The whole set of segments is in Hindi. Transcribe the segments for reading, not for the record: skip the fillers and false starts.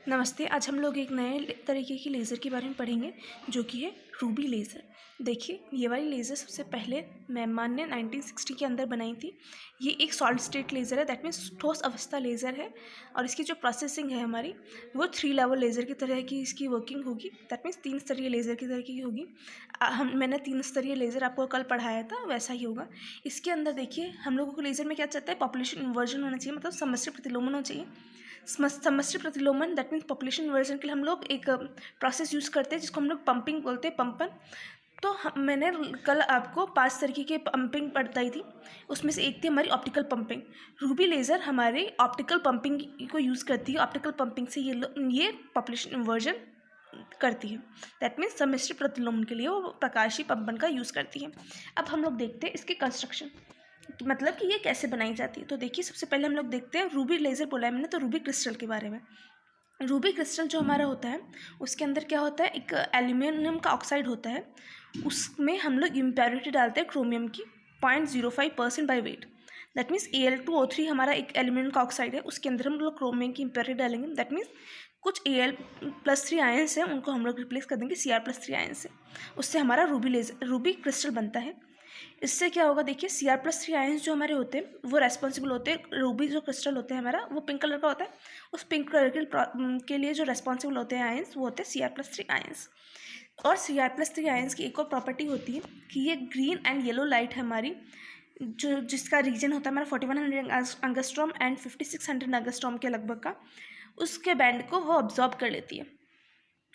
नमस्ते। आज हम लोग एक नए तरीके की लेज़र के बारे में पढ़ेंगे जो कि है रूबी लेज़र। देखिए, ये वाली लेज़र सबसे पहले मैमान ने 1960 के अंदर बनाई थी। ये एक सॉलिड स्टेट लेज़र है, दैट मीन्स ठोस अवस्था लेज़र है। और इसकी जो प्रोसेसिंग है हमारी, वो 3 लेवल लेज़र की तरह की इसकी वर्किंग होगी, दैट मीन्स 3 स्तरीय लेज़र की तरह की होगी। मैंने 3 स्तरीय लेज़र आपको कल पढ़ाया था, वैसा ही होगा। इसके अंदर देखिए, हम लोगों को लेज़र में क्या चाहता है, पॉपुलेशन इन्वर्जन होना चाहिए, मतलब समष्टि प्रतिलोमन होना चाहिए। समष्टि प्रतिलोमन दैट मीन्स पॉपुलेशन इन्वर्जन के लिए हम लोग एक प्रोसेस यूज़ करते हैं जिसको हम लोग पंपिंग बोलते हैं, पंपन। तो मैंने कल आपको 5 तरीके की पंपिंग बताई थी, उसमें से एक थी हमारी ऑप्टिकल पंपिंग। रूबी लेज़र हमारी ऑप्टिकल पंपिंग को यूज़ करती है। ऑप्टिकल पंपिंग से ये पॉपुलेशन इन्वर्जन करती है, दैट मीन्स समष्टि प्रतिलोमन के लिए वो प्रकाशीय पंपन का यूज़ करती है। अब हम लोग देखते हैं इसके कंस्ट्रक्शन, मतलब कि ये कैसे बनाई जाती है। तो देखिए, सबसे पहले हम लोग देखते हैं रूबी लेज़र बोला है मैंने, तो रूबी क्रिस्टल के बारे में। रूबी क्रिस्टल जो हमारा होता है, उसके अंदर क्या होता है, एक एल्यूमिनियम का ऑक्साइड होता है। उसमें हम लोग इम्प्योरिटी डालते हैं क्रोमियम की 0.05% by wait. That means Al2O3 हमारा एक एल्यूमिनियम का ऑक्साइड है, उसके अंदर हम लोग क्रोमियम की इम्प्योरिटी डालेंगे। दैट मीन्स कुछ Al+3 आयन्स हैं, उनको हम लोग रिप्लेस कर देंगे Cr+3 आयन से। उससे हमारा रूबी क्रिस्टल बनता है। इससे क्या होगा, देखिए, Cr+3 आयन्स जो हमारे होते हैं वो रेस्पॉन्सिबल होते हैं। रूबी जो क्रिस्टल होते हैं हमारा, वो पिंक कलर का होता है। उस पिंक कलर के लिए जो रेस्पॉन्सिबल होते हैं आयन्स, वो होते हैं Cr+3 आयन्स। और Cr+3 आयन्स की एक और प्रॉपर्टी होती है कि ये ग्रीन एंड येलो लाइट है हमारी, जिसका रीजन होता है हमारा 4100 एंगस्ट्रॉम एंड 5600 एंगस्ट्रॉम के लगभग का, उसके बैंड को वो ऑब्जॉर्ब कर लेती है।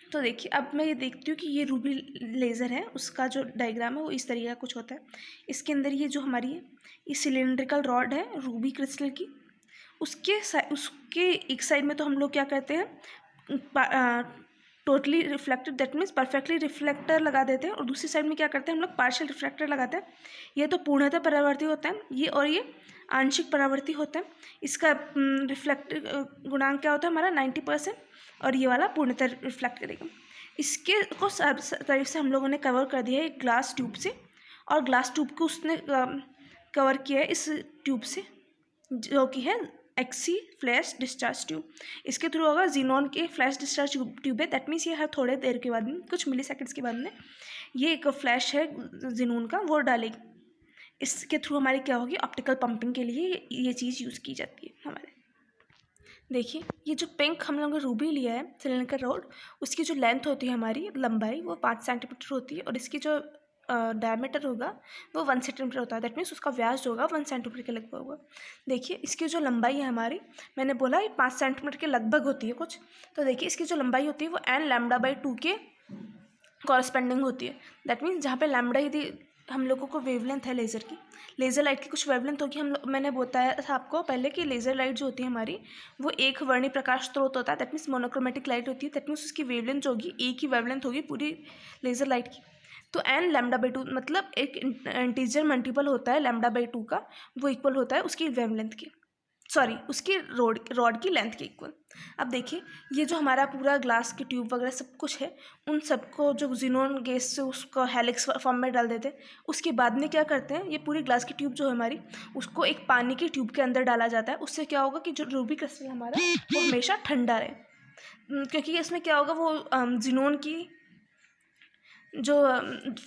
तो देखिए, अब मैं ये देखती हूँ कि ये रूबी लेज़र है, उसका जो डायग्राम है वो इस तरीके का कुछ होता है। इसके अंदर ये जो हमारी है, ये सिलिंड्रिकल रॉड है रूबी क्रिस्टल की। उसके एक साइड में तो हम लोग क्या करते हैं, totally reflected, that means perfectly reflector लगा देते हैं। और दूसरी साइड में क्या करते हैं, हम लोग पार्शियल रिफ्लेक्टर लगाते हैं। ये तो पूर्णतः परावर्ती होता है, ये और ये आंशिक परावर्ती होता है। इसका रिफ्लेक्टिव गुणांक क्या होता है हमारा 90%, और ये वाला पूर्णतः रिफ्लेक्ट करेगा। इसके को सब तरह से हम लोगों ने कवर कर दिया है एक ग्लास ट्यूब से, और ग्लास ट्यूब को उसने कवर किया है इस ट्यूब से, जो कि है एक्सी फ्लैश डिस्चार्ज ट्यूब। इसके थ्रू होगा जीनॉन के फ्लैश डिस्चार्ज ट्यूब है, दैट मीन्स ये हर थोड़े देर के बाद में, कुछ मिली सेकेंड्स के बाद में, ये एक फ्लैश है जीनॉन का, वो डालेगी। इसके थ्रू हमारी क्या होगी, ऑप्टिकल पंपिंग के लिए ये चीज़ यूज़ की जाती है हमारे। देखिए, ये जो पिंक हम लोगों ने रूबी लिया है सिलिंडर रॉड, उसकी जो लेंथ होती है हमारी लंबाई, वो 5 सेंटीमीटर होती है। और इसकी जो डायमीटर होगा वो 1 सेंटीमीटर होता है, दैट मीन्स उसका व्यास जो होगा 1 सेंटीमीटर के लगभग होगा। देखिए, इसकी जो लंबाई है हमारी, मैंने बोला ये 5 सेंटीमीटर के लगभग होती है कुछ। तो देखिए, इसकी जो लंबाई होती है वो n λ/2 के कॉरस्पेंडिंग होती है। दैट मीन्स जहाँ पे लैम्बडा यदि हम लोगों को वेवलेंथ है लेज़र की, लेज़र लाइट की कुछ वेवलेंथ होगी। मैंने बताया था आपको पहले कि लेज़र लाइट जो होती है हमारी, वो एक वर्णी प्रकाश स्रोत होता है, दैट मीन्स मोनोक्रोमेटिक लाइट होती है। दैट मीन्स उसकी वेवलेंथ जो होगी, एक ही वेवलेंथ होगी पूरी लेज़र लाइट की। तो n λ/2 मतलब एक इंटीजर मल्टीपल होता है λ/2 का, वो इक्वल होता है उसकी वेवलेंथ के, सॉरी उसकी रॉड की लेंथ के इक्वल। अब देखिए, ये जो हमारा पूरा ग्लास की ट्यूब वगैरह सब कुछ है, उन सबको जो जीनोन गैस से उसको हेलिक्स फॉर्म में डाल देते हैं। उसके बाद में क्या करते हैं, ये पूरी ग्लास की ट्यूब जो है हमारी, उसको एक पानी की ट्यूब के अंदर डाला जाता है। उससे क्या होगा कि जो रूबी क्रिस्टल हमारा, वो हमेशा ठंडा रहे, क्योंकि इसमें क्या होगा, वो जीनोन की जो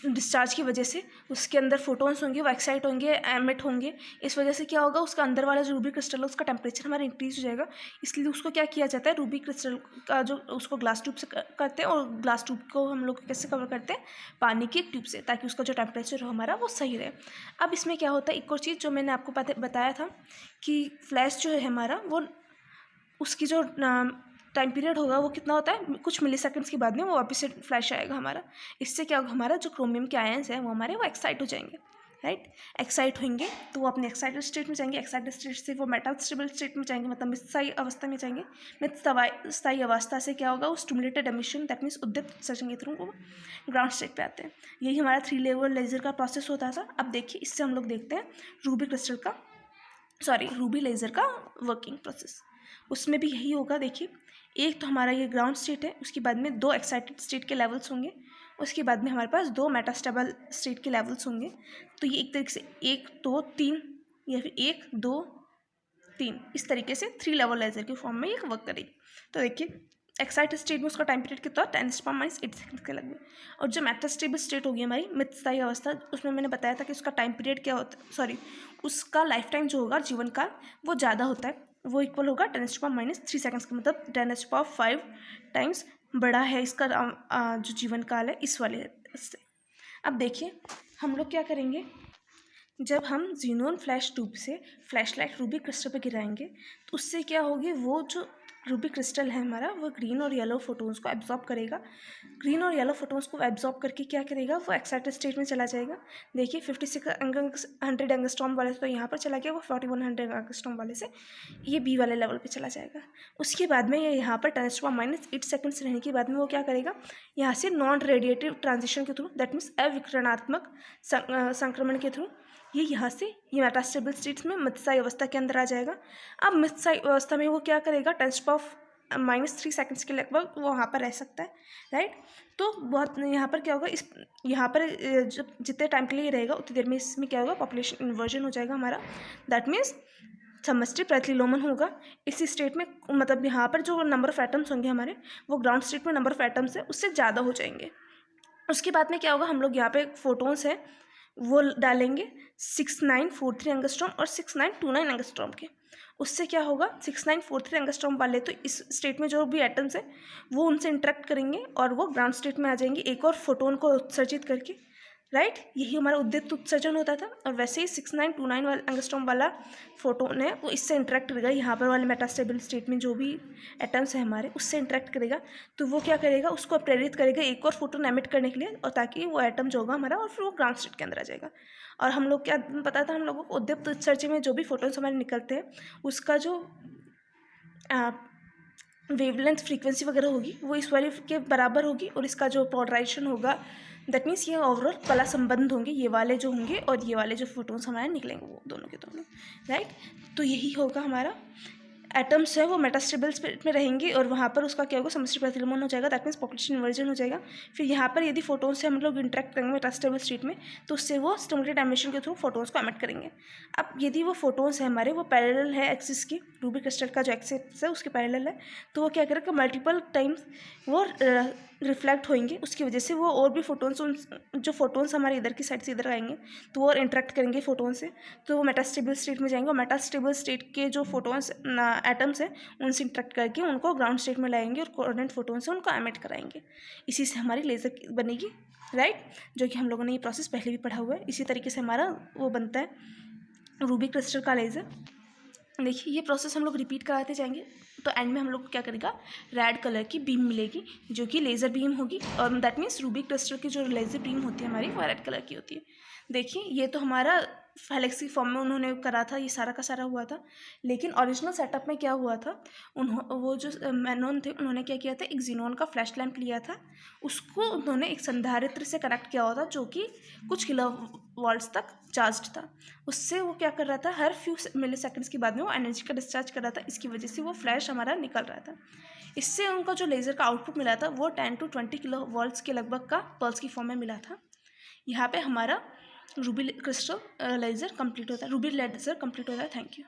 डिस्चार्ज की वजह से उसके अंदर फोटोन्स होंगे, वो एक्साइट होंगे, एमिट होंगे। इस वजह से क्या होगा, उसका अंदर वाला जो रूबी क्रिस्टल है उसका टेम्परेचर हमारा इंक्रीज हो जाएगा। इसलिए उसको क्या किया जाता है, रूबी क्रिस्टल का जो उसको ग्लास ट्यूब से करते हैं, और ग्लास ट्यूब को हम लोग कैसे कवर करते हैं, पानी की एक ट्यूब से, ताकि उसका जो टेम्परेचर हो हमारा वो सही रहे। अब इसमें क्या होता है, एक और चीज़ जो मैंने आपको बताया था कि फ्लैश जो है हमारा, वो उसकी जो टाइम पीरियड होगा वो कितना होता है, कुछ मिली सेकेंड्स के बाद में वो वापस से फ्लैश आएगा हमारा। इससे क्या होगा, हमारा जो क्रोमियम के आयन्स हैं वो हमारे वो एक्साइट हो जाएंगे, राइट। एक्साइट होंगे तो वो अपने एक्साइटेड स्टेट में जाएंगे, एक्साइटेड स्टेट से वो मेटा स्टेबल स्टेट में जाएंगे, मतलब स्थायी अवस्था में जाएंगे। स्थायी अवस्था से क्या होगा, वो स्टिमुलेटेड एमिशन, दैट मीन्स उद्दीप्त उत्सर्जन के थ्रू वो ग्राउंड स्टेट पे आते हैं। यही हमारा 3 लेवल लेजर का प्रोसेस होता था। अब देखिए, इससे हम लोग देखते हैं रूबी लेज़र का वर्किंग प्रोसेस। उसमें भी यही होगा। देखिए, एक तो हमारा ये ग्राउंड स्टेट है, उसके बाद में 2 एक्साइटेड स्टेट के लेवल्स होंगे, उसके बाद में हमारे पास 2 मेटास्टेबल स्टेट के लेवल्स होंगे। तो ये एक तरीके से 1 2 3 या फिर 1 2 3 इस तरीके से 3 लेवल लेज़र के फॉर्म में ये वर्क करेगी। तो देखिए, एक्साइटेड स्टेट में उसका टाइम पीरियड कितना है 10⁻8 सेकंड के लगभग। और जो मेटास्टेबल स्टेट होगी हमारी मितस्थायी अवस्था, उसमें मैंने बताया था कि उसका टाइम पीरियड क्या होता है, सॉरी उसका लाइफ टाइम जो होगा जीवन काल वो ज़्यादा होता है, वो इक्वल होगा 10⁻³ सेकंड्स का, मतलब 10⁵ टाइम्स बड़ा है इसका जो जीवन काल है इस वाले से। अब देखिए हम लोग क्या करेंगे, जब हम ज़ीनोन फ्लैश ट्यूब से फ्लैशलाइट रूबी क्रिस्टल पर गिराएंगे तो उससे क्या होगी, वो जो रूबी क्रिस्टल है हमारा वो ग्रीन और येलो फोटोन्स को एब्जॉर्ब करेगा। ग्रीन और येलो फोटोन्स को एब्जॉर्ब करके क्या करेगा, वो एक्साइटेड स्टेट में चला जाएगा। देखिए 5600 एंगस्ट्रॉम वाले से तो यहाँ पर चला गया, वो 4100 एंगस्ट्रॉम वाले से ये बी वाले लेवल पे चला जाएगा। उसके बाद में ये यहाँ पर 10⁻8 सेकंड्स रहने के बाद में वो क्या करेगा, यहाँ से नॉन रेडिएटिव ट्रांजिशन के थ्रू, दैट मीन्स अविकिरणात्मक संक्रमण के थ्रू ये यहाँ से ये मेटास्टेबल स्टेट्स में मृतस्थायी अवस्था के अंदर आ जाएगा। अब मृतस्थायी अवस्था में वो क्या करेगा, 10⁻³ सेकंड्स के लगभग वो वहाँ पर रह सकता है, राइट। तो बहुत यहाँ पर क्या होगा, इस यहाँ पर जब जितने टाइम के लिए रहेगा उतनी देर में इसमें क्या होगा, पॉपुलेशन इन्वर्जन हो जाएगा हमारा, दैट मीन्स समष्टि प्रतिलोमन होगा इसी स्टेट में। मतलब यहाँ पर जो नंबर ऑफ एटम्स होंगे हमारे वो ग्राउंड स्टेट में नंबर ऑफ एटम्स है उससे ज़्यादा हो जाएंगे। उसके बाद में क्या होगा, हम लोग यहाँ पे फोटोन्स है वो डालेंगे 6943 एंगस्ट्रॉम और 6929 एंगस्ट्रॉम के। उससे क्या होगा, 6943 एंगस्ट्रॉम वाले तो इस स्टेट में जो भी एटम्स है वो उनसे इंटरेक्ट करेंगे और वो ग्राउंड स्टेट में आ जाएंगे एक और फोटोन को उत्सर्जित करके, राइट। यही हमारा उद्दीप्त उत्सर्जन होता था। और वैसे ही 6929 वाला एंगस्ट्रॉम वाला फोटोन है वो इससे इंटरेक्ट करेगा, यहाँ पर वाले मेटास्टेबल स्टेट में जो भी एटम्स है हमारे उससे इंटरेक्ट करेगा, तो वो क्या करेगा, उसको प्रेरित करेगा एक और फोटोन एमिट करने के लिए, और ताकि वो एटम जो होगा हमारा और फिर वो ग्राउंड स्टेट के अंदर आ जाएगा। और हम लोग क्या पता था हम लोगों को, उद्दीप्त उत्सर्जन में जो भी फोटोन्स हमारे निकलते हैं उसका जो वेवलेंथ फ्रीक्वेंसी वगैरह होगी वो इस वाले के बराबर होगी, और इसका जो पोलराइजेशन होगा दैट मीन्स ये ओवरऑल कला संबंध होंगे, ये वाले जो होंगे और ये वाले जो फोटोन्स हमारे निकलेंगे वो दोनों के दोनों, राइट। तो यही होगा हमारा, एटम्स है वो मेटास्टेबल स्टेट में रहेंगे और वहाँ पर उसका क्या होगा, समष्टि प्रतिलोमन हो जाएगा, दैट मीन्स पॉपुलेशन इन्वर्जन हो जाएगा। फिर यहाँ पर यदि फोटोन्स से हम लोग इंटरेक्ट करेंगे मेटास्टेबल स्टेट में तो उससे वो स्टिमुलेटेड एमिशन के थ्रू फोटोन्स को एमिट करेंगे। अब यदि वो फोटोन्स है हमारे वो पैरेलल है एक्सिस की, रूबी क्रिस्टल का जो एक्सिस है उसके पैरेलल है, तो वो क्या करेगा, मल्टीपल टाइम्स वो रिफ्लेक्ट होंगे, उसकी वजह से वो और भी फोटोन्स, जो फोटोन्स हमारे इधर की साइड से इधर आएंगे तो वो और इंटरेक्ट करेंगे फोटोन से, तो वो मेटास्टेबल स्टेट में जाएंगे और मेटास्टेबल स्टेट के जो फोटोन्स एटम्स हैं उनसे इंटरेक्ट करके उनको ग्राउंड स्टेट में लाएंगे और कोऑर्डिनेट फोटोन से उनको एमिट कराएंगे। इसी से हमारी लेज़र बनेगी, राइट, जो कि हम लोगों ने ये प्रोसेस पहले भी पढ़ा हुआ है। इसी तरीके से हमारा वो बनता है रूबी क्रिस्टल का लेज़र। देखिए ये प्रोसेस हम लोग रिपीट कराते जाएंगे, तो एंड में हम लोग को क्या करेगा, रेड कलर की बीम मिलेगी जो कि लेज़र बीम होगी, और दैट मीन्स रूबी क्रिस्टल की जो लेज़र बीम होती है हमारी वो रेड कलर की होती है। देखिए ये तो हमारा गैलेक्सी फॉर्म में उन्होंने करा था, ये सारा का सारा हुआ था, लेकिन ओरिजिनल सेटअप में क्या हुआ था, वो जो मैनोन थे उन्होंने क्या किया था, एक जीनोन का फ्लैश लैम्प लिया था, उसको उन्होंने एक संधारित्र से कनेक्ट किया हुआ था जो कि कुछ किलो वोल्ट्स तक चार्ज था। उससे वो क्या कर रहा था, हर फ्यू मिली सेकेंड्स के बाद में वो एनर्जी का डिस्चार्ज कर रहा था, इसकी वजह से वो फ्लैश हमारा निकल रहा था। इससे उनका जो लेज़र का आउटपुट मिला था वो 10 to 20 किलो वोल्ट्स के लगभग का पल्स की फॉर्म में मिला था। यहाँ पे हमारा रूबी क्रिस्टल लेज़र कंप्लीट होता है, रूबी लेज़र कंप्लीट होता है। Thank you.